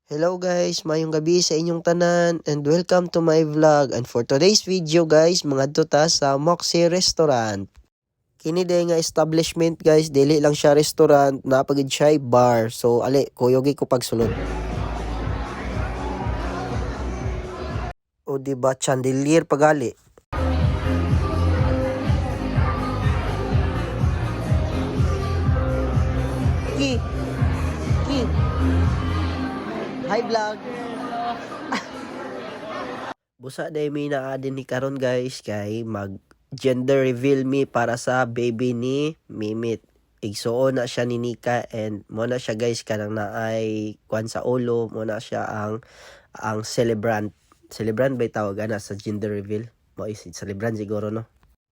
Hello guys, mayong gabi sa inyong tanan and welcome to my vlog. And for today's video guys, mga ta sa Moxie Restaurant. Kini day nga establishment guys, dili lang siya restaurant, napagid siya bar. So ali, kuyogi ko pagsulod. O diba, chandelier pagali. Ki, ki. Hi vlog. Busa day mi na adin ni karon guys kay mag gender reveal mi para sa baby ni Mimit. Igsuon na siya ni Nika and mo na siya guys kanang naay kwan sa ulo, mo na siya ang celebrant. Celebrant ba tawag ana sa gender reveal? Mo is celebrant siguro no.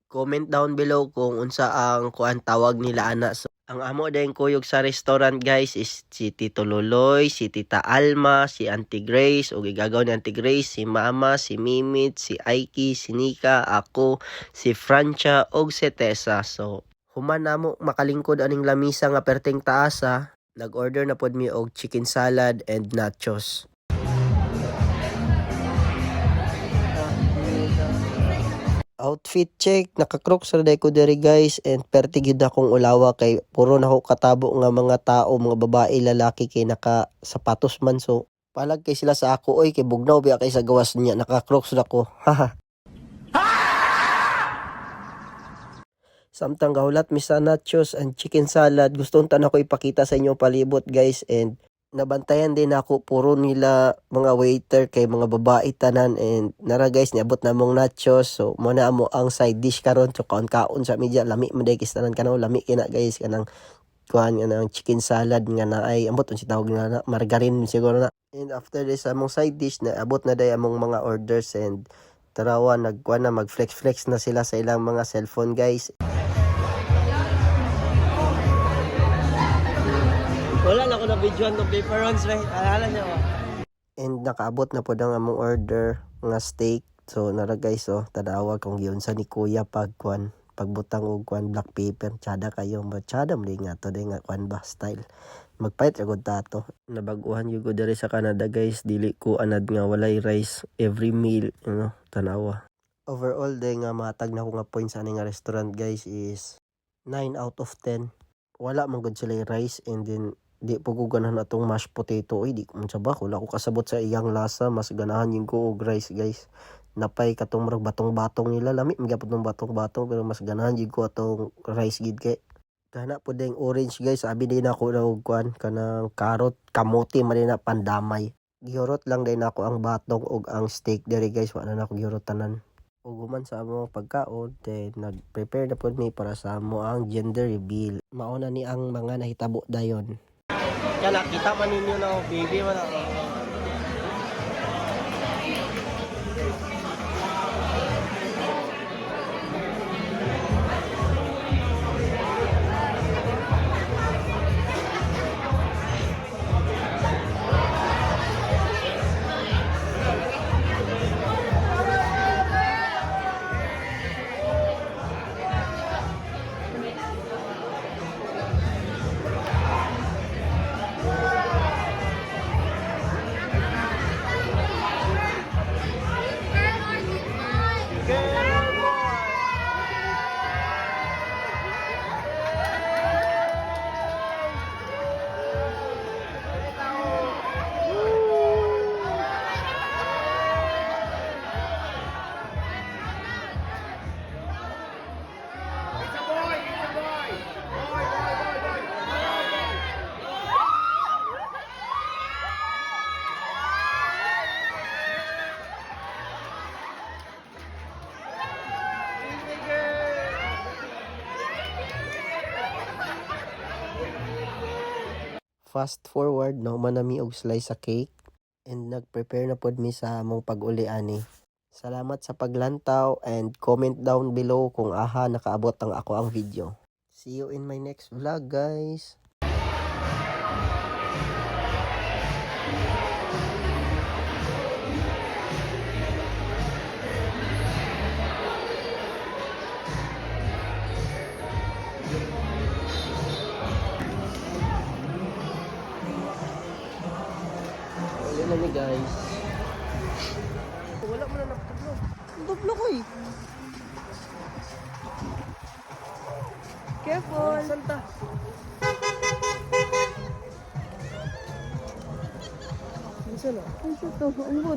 Comment down below kung unsa ang kuan tawag nila ana. So, ang amo din kuyog sa restaurant guys is si Tito Loloy, si Tita Alma, si Auntie Grace, o gigagaw ni Auntie Grace, si Mama, si Mimit, si Aiki, si Nika, ako, si Francia, o si Tessa. So, human namo makalingkod aning lamisa nga perteng taasa, nag-order na pod mi og chicken salad and nachos. Outfit check, naka-crocs ra day ko diri guys and perti gyud akong ulawa kay puro na ako katabo nga mga tao, mga babae, lalaki kay naka sapatos man so palag kay sila sa ako oy kay bugnaw biya kay sa gawas niya naka-crocs ra ko. Haha. Samtang gahulat mi sa nachos and chicken salad, gusto unta na ko ipakita sa inyo palibot guys and nabantayan din ako puro nila mga waiter kay mga babae tanan and nara guys niabot na mong nachos so mo na amo ang side dish karon so kaon sa media lami man day kis tanan kanaw lami kina guys kanang kuan nga ng chicken salad nga na ay ambot si tawag na margarine siguro na and after this among side dish na abot na day among mga orders and tarawa nagkuan na mag flex na sila sa ilang mga cellphone guys. Wala na ako na videoan ng paperons, right? Alala niyo ko. And nakaabot na po ang among order nga steak. So nara guys tadawag kung giyon sa ni kuya pagkuan pagbutang og kuan black pepper tsada kayo matsada mo nga to day nga kuan ba style. Magpait ra gud tato. Nabaguhan gyud ko diri sa Canada guys, dili ko anad nga walay rice every meal, tanawa. Overall day nga matag na ko nga points sa nga restaurant guys is 9 out of 10. Wala man gud sila rice and then di po ko ganahan atong mashed potato. Ay, di ko man sabak. Wala ko kasabot sa iyang lasa. Mas ganahan yung ko og rice, guys. Napay katong marag batong-batong nila. Lami, magapot ng batong-batong. Pero mas ganahan yung ko atong rice gid kay. Kana po ding orange, guys. Abi din ako na og kuan. Kanang carrot, kamote, man na pandamay. Gihurot lang din ako ang batong og ang steak diri, guys. Wala na ako gihurot tanan. Uguman sa among pagkaon, then nag-prepare na po mi para sa amo ang gender reveal. Mauna ni ang mga nahitabo dayon. Kaya nakita man ninyo na baby man ako. Fast forward, no, manami og slice sa cake and nag-prepare na pod mi sa among pag-uli ani. Salamat sa paglantaw and comment down below kung nakaabot ang ako ang video. See you in my next vlog, guys. Yan na guys. Wala mo na napataglo. Duplo ko eh. Careful. Santa. Minsan na. Ano to? Ano